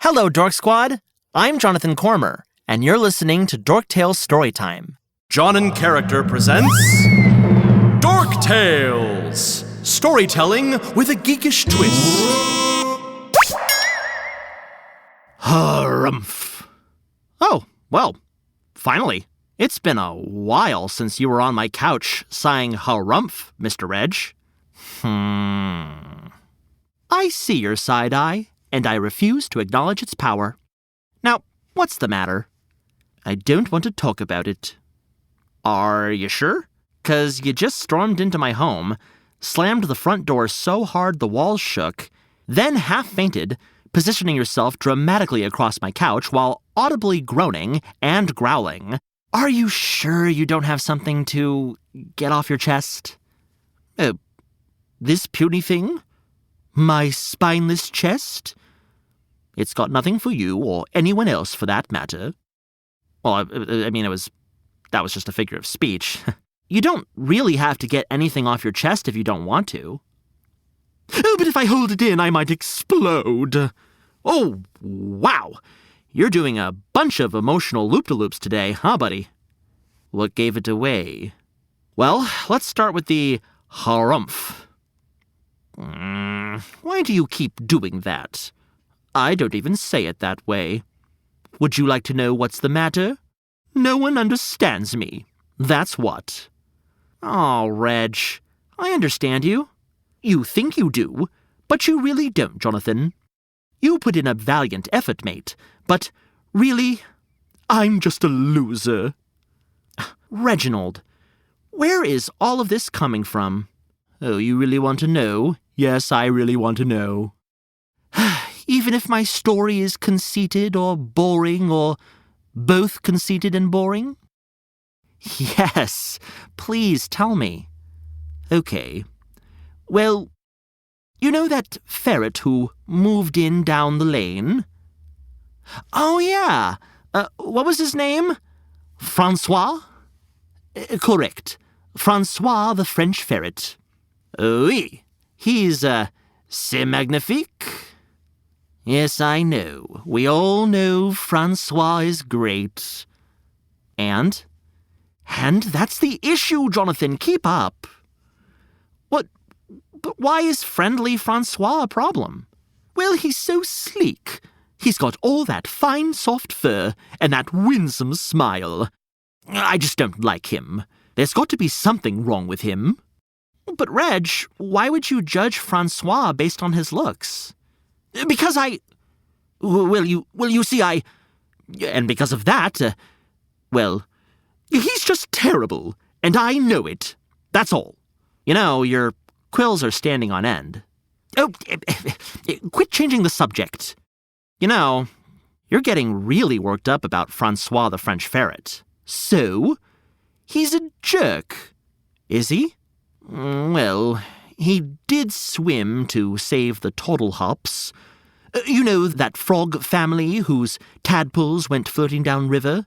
Hello, Dork Squad! I'm Jonathan Cormur, and you're listening to Dorktales Storytime. John in Character presents Dorktales! Storytelling with a geekish twist. Harumph. Oh, well, finally. It's been a while since you were on my couch sighing Harumph, Mr. Redge. I see your side eye, and I refuse to acknowledge its power. Now, what's the matter? I don't want to talk about it. Are you sure? 'Cause you just stormed into my home, slammed the front door so hard the walls shook, then half-fainted, positioning yourself dramatically across my couch while audibly groaning and growling. Are you sure you don't have something to get off your chest? This puny thing? My spineless chest? It's got nothing for you or anyone else for that matter. Well, I mean, that was just a figure of speech. You don't really have to get anything off your chest if you don't want to. Oh, but if I hold it in, I might explode. Oh, wow. You're doing a bunch of emotional loop-de-loops today, huh, buddy? What gave it away? Well, let's start with the Harumph. Why do you keep doing that? I don't even say it that way. Would you like to know what's the matter? No one understands me. That's what. Oh, Reg, I understand you. You think you do, but you really don't, Jonathan. You put in a valiant effort, mate, but really, I'm just a loser. Reginald, where is all of this coming from? Oh, you really want to know? Yes, I really want to know. Even if my story is conceited or boring or both conceited and boring? Yes, please tell me. Okay. Well, you know that ferret who moved in down the lane? Oh, yeah. What was his name? Francois? Correct. Francois the French ferret. Oui. He's, c'est magnifique. Yes, I know. We all know Francois is great. And? And that's the issue, Jonathan. Keep up. What? But why is friendly Francois a problem? Well, he's so sleek. He's got all that fine, soft fur and that winsome smile. I just don't like him. There's got to be something wrong with him. But, Reg, why would you judge Francois based on his looks? Because you see, and because of that, he's just terrible, and I know it. That's all. You know, your quills are standing on end. Oh, quit changing the subject. You know, you're getting really worked up about Francois the French ferret. So, he's a jerk. Is he? Well, he did swim to save the Toddlehops. You know, that frog family whose tadpoles went floating down river?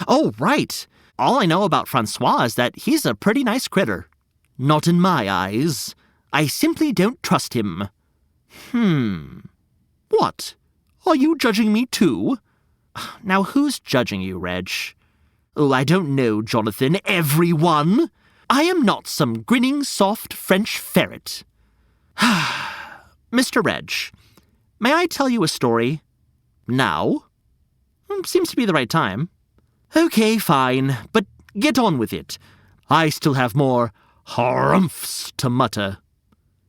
Oh, right. All I know about Francois is that he's a pretty nice critter. Not in my eyes. I simply don't trust him. What? Are you judging me too? Now, who's judging you, Reg? Oh, I don't know, Jonathan. Everyone! I am not some grinning, soft French ferret. Mr. Reg, may I tell you a story? Now? Seems to be the right time. Okay, fine, but get on with it. I still have more harumphs to mutter.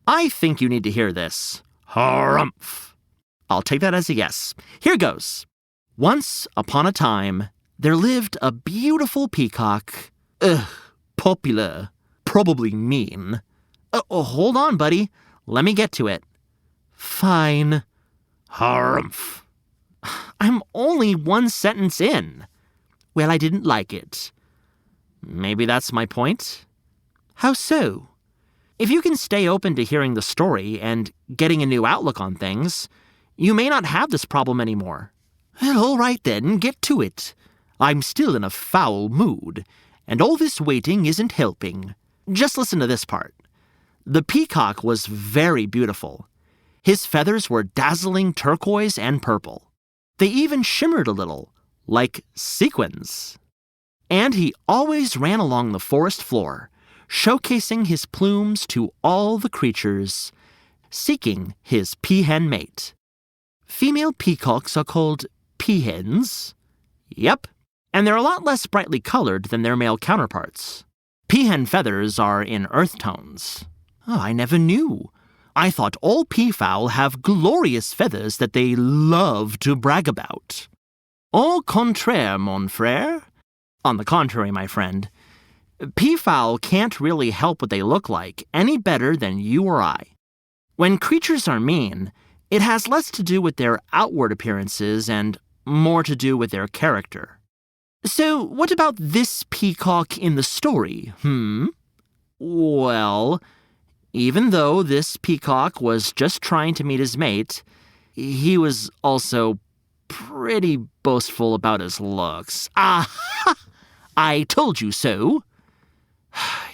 I think you need to hear this. Harumph. I'll take that as a yes. Here goes. Once upon a time, there lived a beautiful peacock. Popular. Probably mean. Hold on, buddy. Let me get to it. Fine. Harumph. I'm only one sentence in. Well, I didn't like it. Maybe that's my point. How so? If you can stay open to hearing the story and getting a new outlook on things, you may not have this problem anymore. Well, all right then, get to it. I'm still in a foul mood, and all this waiting isn't helping. Just listen to this part. The peacock was very beautiful. His feathers were dazzling turquoise and purple. They even shimmered a little, like sequins. And he always ran along the forest floor, showcasing his plumes to all the creatures, seeking his peahen mate. Female peacocks are called peahens. Yep, and they're a lot less brightly colored than their male counterparts. Peahen feathers are in earth tones. Oh, I never knew. I thought all peafowl have glorious feathers that they love to brag about. Au contraire, mon frère. On the contrary, my friend. Peafowl can't really help what they look like any better than you or I. When creatures are mean, it has less to do with their outward appearances and more to do with their character. So, what about this peacock in the story, Well, even though this peacock was just trying to meet his mate, he was also pretty boastful about his looks. Ah, I told you so.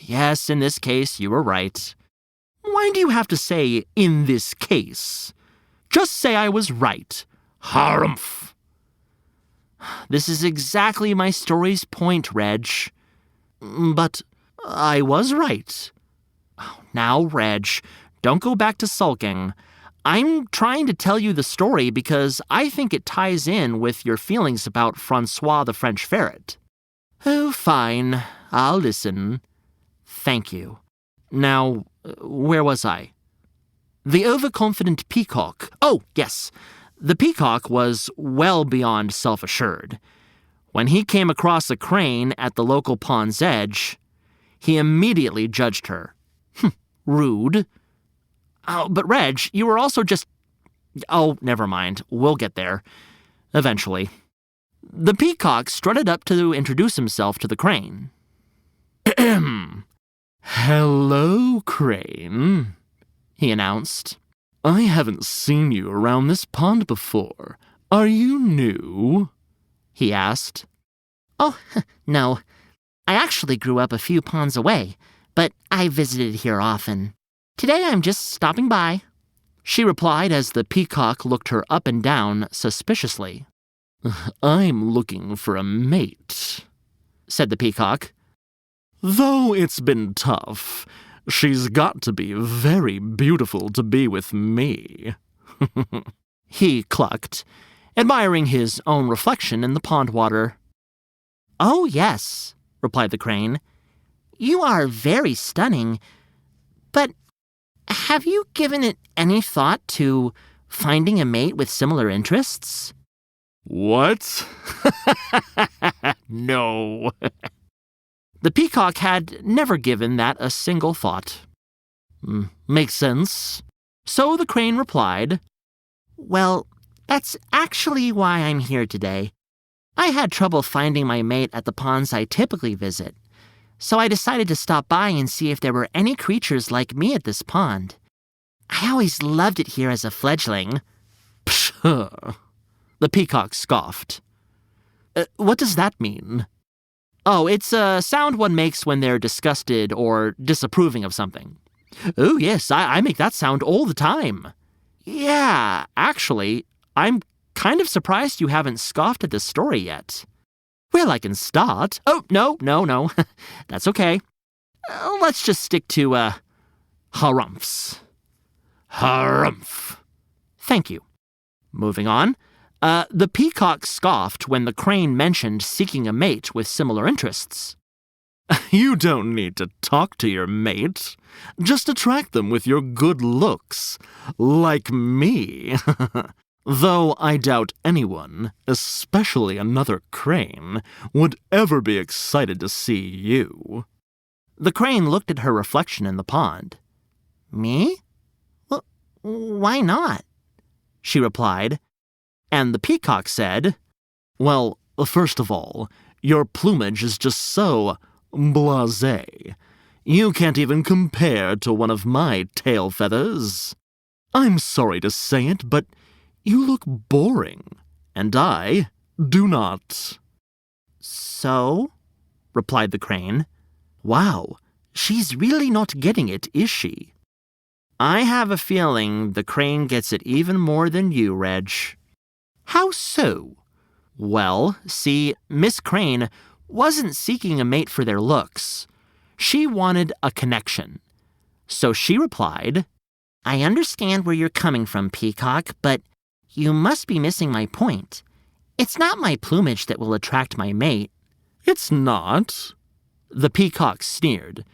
Yes, in this case, you were right. Why do you have to say, in this case? Just say I was right. Harumph. This is exactly my story's point, Reg. But I was right. Now, Reg, don't go back to sulking. I'm trying to tell you the story because I think it ties in with your feelings about Francois the French ferret. Oh, fine. I'll listen. Thank you. Now, where was I? The overconfident peacock. Oh, yes. The peacock was well beyond self-assured. When he came across a crane at the local pond's edge, he immediately judged her. Rude. Oh, but Reg, you were also just... Oh, never mind. We'll get there. Eventually. The peacock strutted up to introduce himself to the crane. Hello, crane, he announced. I haven't seen you around this pond before. Are you new? He asked. Oh, no. I actually grew up a few ponds away, but I visited here often. Today I'm just stopping by, she replied as the peacock looked her up and down suspiciously. I'm looking for a mate, said the peacock. Though it's been tough, she's got to be very beautiful to be with me. He clucked, admiring his own reflection in the pond water. Oh, yes, replied the crane. You are very stunning, but have you given it any thought to finding a mate with similar interests? What? No. The peacock had never given that a single thought. Makes sense. So the crane replied, Well, that's actually why I'm here today. I had trouble finding my mate at the ponds I typically visit, so I decided to stop by and see if there were any creatures like me at this pond. I always loved it here as a fledgling. Pshaw. The peacock scoffed. What does that mean? Oh, it's a sound one makes when they're disgusted or disapproving of something. Oh, yes, I make that sound all the time. Yeah, actually, I'm kind of surprised you haven't scoffed at this story yet. Well, I can start. Oh, no. That's okay. Let's just stick to, harumphs. Harumph. Thank you. Moving on. The peacock scoffed when the crane mentioned seeking a mate with similar interests. You don't need to talk to your mate. Just attract them with your good looks. Like me. Though I doubt anyone, especially another crane, would ever be excited to see you. The crane looked at her reflection in the pond. Me? Well, why not? She replied. And the peacock said, Well, first of all, your plumage is just so blasé. You can't even compare to one of my tail feathers. I'm sorry to say it, but you look boring, and I do not. So? Replied the crane. Wow, she's really not getting it, is she? I have a feeling the crane gets it even more than you, Reg. How so? Well, see, Miss Crane wasn't seeking a mate for their looks. She wanted a connection. So she replied, I understand where you're coming from, Peacock, but you must be missing my point. It's not my plumage that will attract my mate. It's not. The peacock sneered.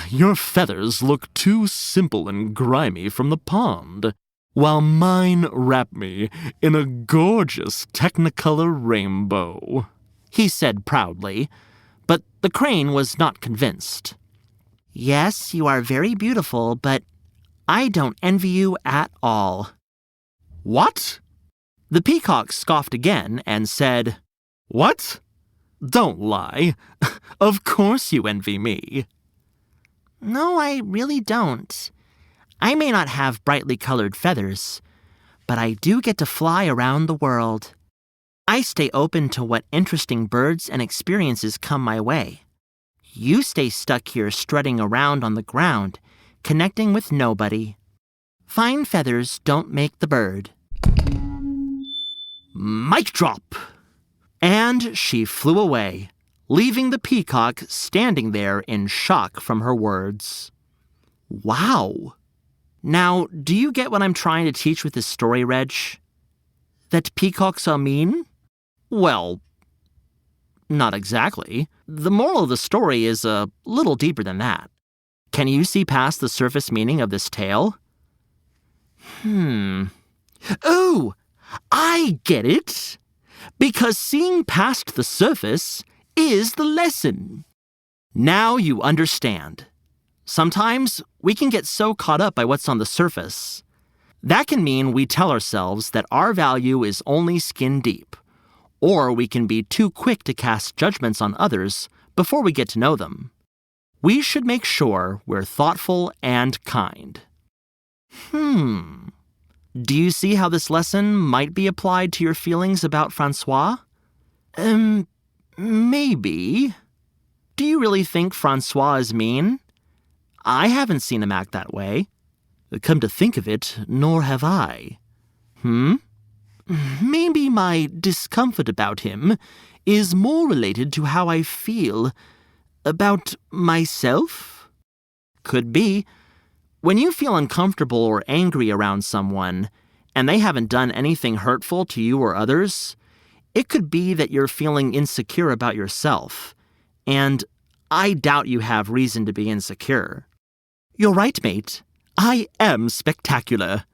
Your feathers look too simple and grimy from the pond, while mine wrap me in a gorgeous technicolor rainbow, he said proudly, but the crane was not convinced. Yes, you are very beautiful, but I don't envy you at all. What? The peacock scoffed again and said, What? Don't lie. Of course you envy me. No, I really don't. I may not have brightly colored feathers, but I do get to fly around the world. I stay open to what interesting birds and experiences come my way. You stay stuck here strutting around on the ground, connecting with nobody. Fine feathers don't make the bird. Mic drop! And she flew away, leaving the peacock standing there in shock from her words. Wow! Now, do you get what I'm trying to teach with this story, Reg? That peacocks are mean? Well, not exactly. The moral of the story is a little deeper than that. Can you see past the surface meaning of this tale? Oh, I get it! Because seeing past the surface is the lesson. Now you understand. Sometimes we can get so caught up by what's on the surface. That can mean we tell ourselves that our value is only skin deep, or we can be too quick to cast judgments on others before we get to know them. We should make sure we're thoughtful and kind. Do you see how this lesson might be applied to your feelings about Francois? Maybe. Do you really think Francois is mean? I haven't seen him act that way. Come to think of it, nor have I. Maybe my discomfort about him is more related to how I feel about myself? Could be. When you feel uncomfortable or angry around someone, and they haven't done anything hurtful to you or others, it could be that you're feeling insecure about yourself, and I doubt you have reason to be insecure. You're right, mate. I am spectacular,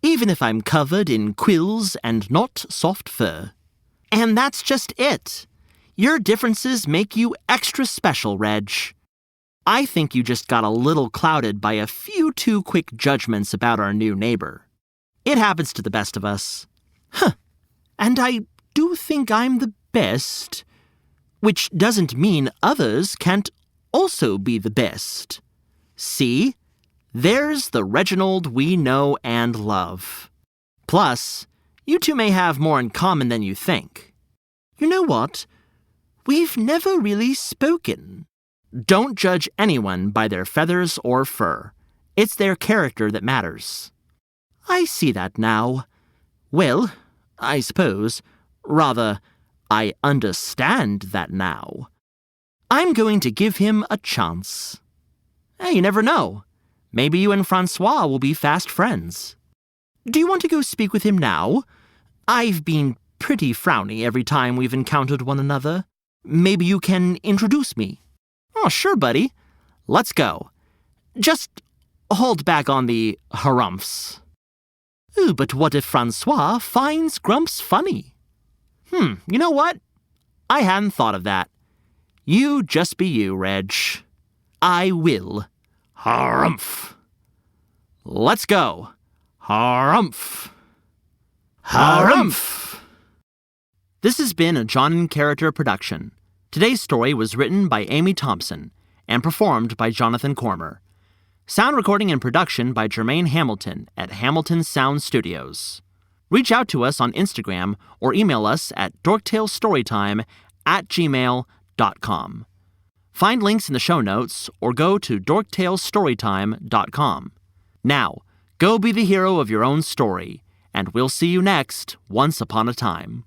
even if I'm covered in quills and not soft fur. And that's just it. Your differences make you extra special, Reg. I think you just got a little clouded by a few too quick judgments about our new neighbor. It happens to the best of us. And I do think I'm the best, which doesn't mean others can't also be the best. See? There's the Reginald we know and love. Plus, you two may have more in common than you think. You know what? We've never really spoken. Don't judge anyone by their feathers or fur. It's their character that matters. I see that now. Well, I suppose, rather, I understand that now. I'm going to give him a chance. Hey, you never know. Maybe you and Francois will be fast friends. Do you want to go speak with him now? I've been pretty frowny every time we've encountered one another. Maybe you can introduce me. Oh, sure, buddy. Let's go. Just hold back on the harumphs. Ooh, but what if Francois finds Grumps funny? You know what? I hadn't thought of that. You just be you, Reg. I will. Harumph. Let's go. Harumph. Harumph. This has been a John and Character production. Today's story was written by Amy Thompson and performed by Jonathan Cormur. Sound recording and production by Jermaine Hamilton at Hamilton Sound Studios. Reach out to us on Instagram or email us at dorktalestorytime@gmail.com. Find links in the show notes or go to dorktalestorytime.com. Now, go be the hero of your own story, and we'll see you next Once Upon a Time.